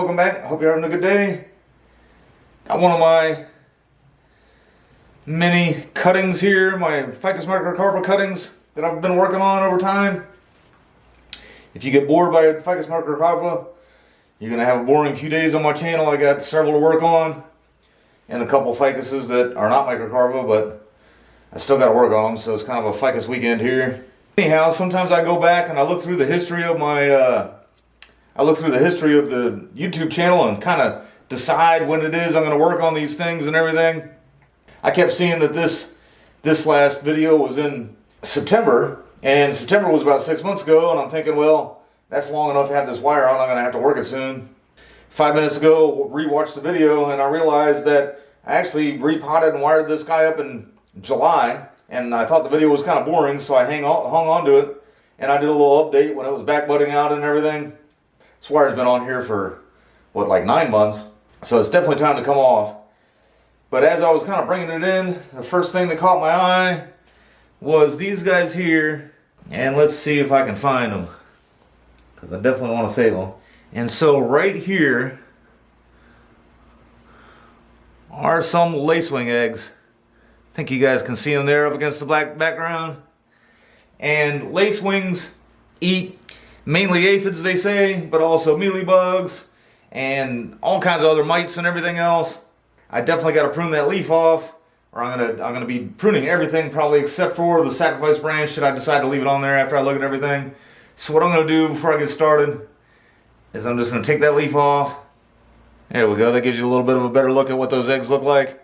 welcome back. Hope you're having a good day. Got one of my mini cuttings here, my Ficus microcarpa cuttings that I've been working on over time. If you get bored by Ficus microcarpa, you're going to have a boring few days on my channel. I got several to work on and a couple ficuses that are not microcarpa, but I still got to work on them, so it's kind of a ficus weekend here. Anyhow, sometimes I go back and I look through the history of my the YouTube channel and kind of decide when it is I'm going to work on these things and everything. I kept seeing that this last video was in September, and September was about 6 months ago, and I'm thinking, well, that's long enough to have this wire on. I'm going to have to work it soon. 5 minutes ago, rewatched the video, and I realized that I actually repotted and wired this guy up in July, and I thought the video was kind of boring, so I hung on to it, and I did a little update when it was back budding out and everything. This wire's been on here for, what, like 9 months, so it's definitely time to come off. But as I was kind of bringing it in, the first thing that caught my eye was these guys here, and let's see if I can find them, because I definitely want to save them. And so right here are some lacewing eggs. I think you guys can see them there up against the black background. And lacewings eat mainly aphids, they say, but also mealybugs and all kinds of other mites and everything else. I definitely got to prune that leaf off, or I'm gonna be pruning everything probably except for the sacrifice branch should I decide to leave it on there after I look at everything. So what I'm gonna do before I get started is I'm just gonna take that leaf off. There we go. That gives you a little bit of a better look at what those eggs look like.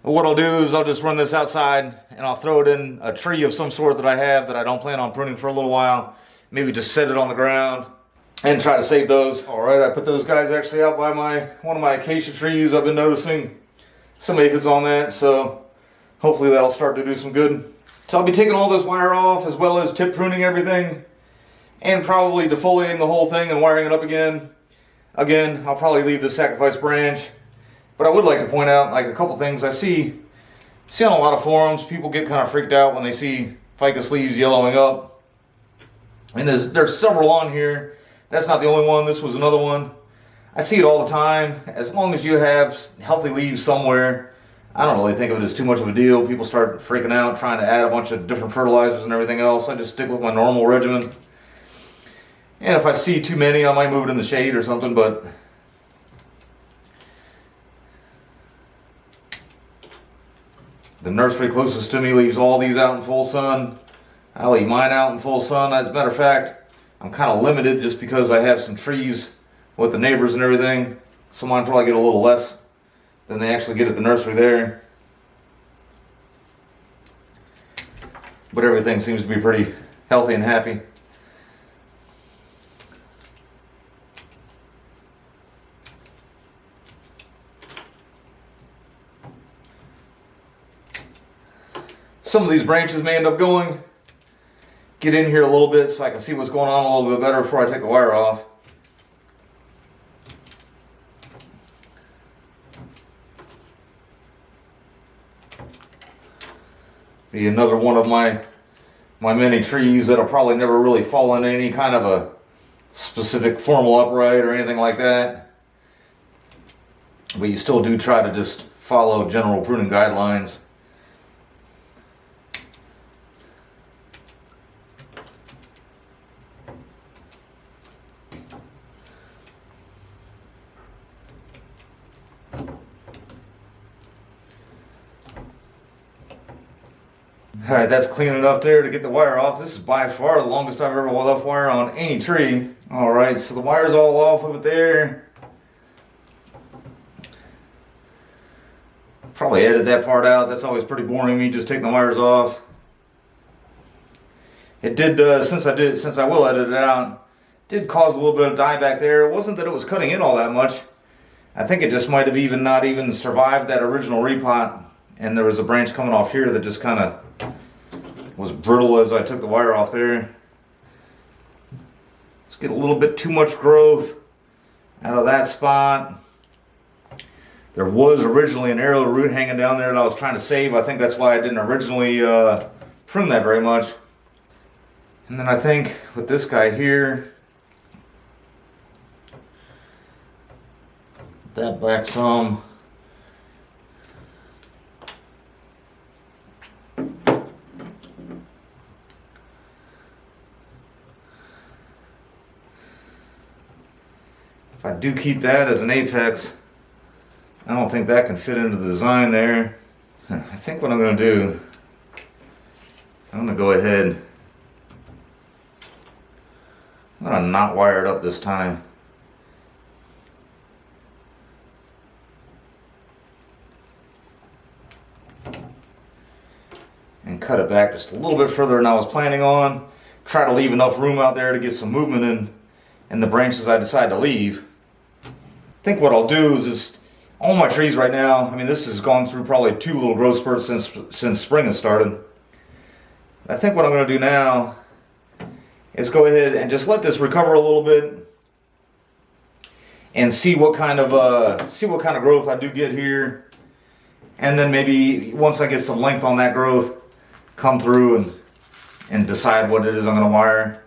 But what I'll do is I'll just run this outside and I'll throw it in a tree of some sort that I have that I don't plan on pruning for a little while. Maybe just set it on the ground and try to save those. Alright, I put those guys actually out by one of my acacia trees. I've been noticing some aphids on that, so hopefully that'll start to do some good. So I'll be taking all this wire off as well as tip pruning everything and probably defoliating the whole thing and wiring it up again. Again, I'll probably leave the sacrifice branch, but I would like to point out like a couple things I see on a lot of forums. People get kind of freaked out when they see ficus leaves yellowing up. And there's several on here. That's not the only one. This was another one. I see it all the time. As long as you have healthy leaves somewhere, I don't really think of it as too much of a deal. People start freaking out trying to add a bunch of different fertilizers and everything else. I just stick with my normal regimen. And if I see too many, I might move it in the shade or something, but the nursery closest to me leaves all these out in full sun. I leave mine out in full sun. As a matter of fact, I'm kind of limited just because I have some trees with the neighbors and everything. So mine probably get a little less than they actually get at the nursery there. But everything seems to be pretty healthy and happy. Some of these branches may end up going. Get in here a little bit so I can see what's going on a little bit better before I take the wire off. Be another one of my mini trees that'll probably never really fall into any kind of a specific formal upright or anything like that. But you still do try to just follow general pruning guidelines. Alright, that's clean enough there to get the wire off. This is by far the longest I've ever left wire on any tree. Alright, so the wire's all off of it there. Probably edit that part out. That's always pretty boring me just taking the wires off. It did, since I will edit it out, did cause a little bit of dye back there. It wasn't that it was cutting in all that much. I think it just might have not even survived that original repot. And there was a branch coming off here that just kind of was brittle as I took the wire off there. Let's get a little bit too much growth out of that spot. There was originally an arrow root hanging down there that I was trying to save. I think that's why I didn't originally prune that very much. And then I think with this guy here, that back some. If I do keep that as an apex, I don't think that can fit into the design there. I think what I'm going to do is I'm going to go ahead. I'm going to not wire it up this time. And cut it back just a little bit further than I was planning on. Try to leave enough room out there to get some movement in the branches I decide to leave. I think what I'll do is just, all my trees right now, I mean this has gone through probably 2 little growth spurts since spring has started. I think what I'm going to do now is go ahead and just let this recover a little bit and see what kind of growth I do get here, and then maybe once I get some length on that growth, come through and decide what it is I'm going to wire.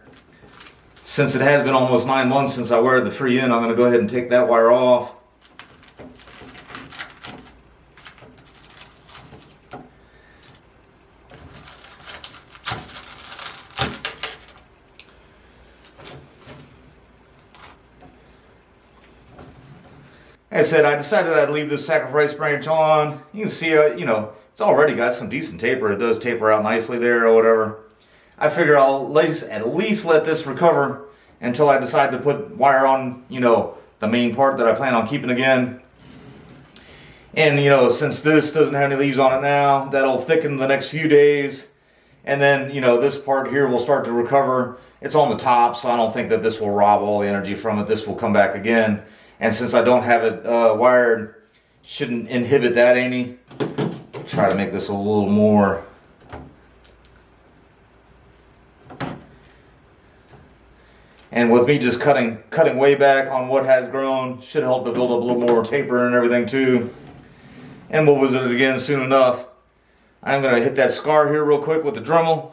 Since it has been almost 9 months since I wired the tree in, I'm going to go ahead and take that wire off. Like I said, I decided I'd leave this sacrifice branch on. You can see, it's already got some decent taper. It does taper out nicely there or whatever. I figure I'll at least let this recover until I decide to put wire on, the main part that I plan on keeping again. And, since this doesn't have any leaves on it now, that'll thicken the next few days. And then, this part here will start to recover. It's on the top, so I don't think that this will rob all the energy from it. This will come back again. And since I don't have it wired, shouldn't inhibit that any. Try to make this a little more. And with me just cutting way back on what has grown, should help to build up a little more taper and everything too. And we'll visit it again soon enough. I'm going to hit that scar here real quick with the Dremel.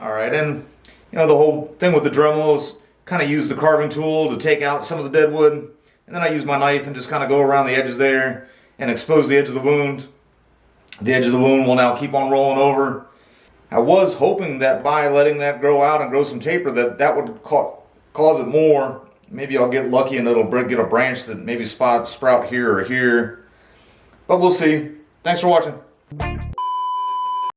Alright, and the whole thing with the Dremel is kind of use the carving tool to take out some of the dead wood, and then I use my knife and just kind of go around the edges there and expose the edge of the wound. The edge of the wound will now keep on rolling over. I was hoping that by letting that grow out and grow some taper that would cause it more. Maybe I'll get lucky and it'll get a branch that maybe sprout here or here. But we'll see. Thanks for watching.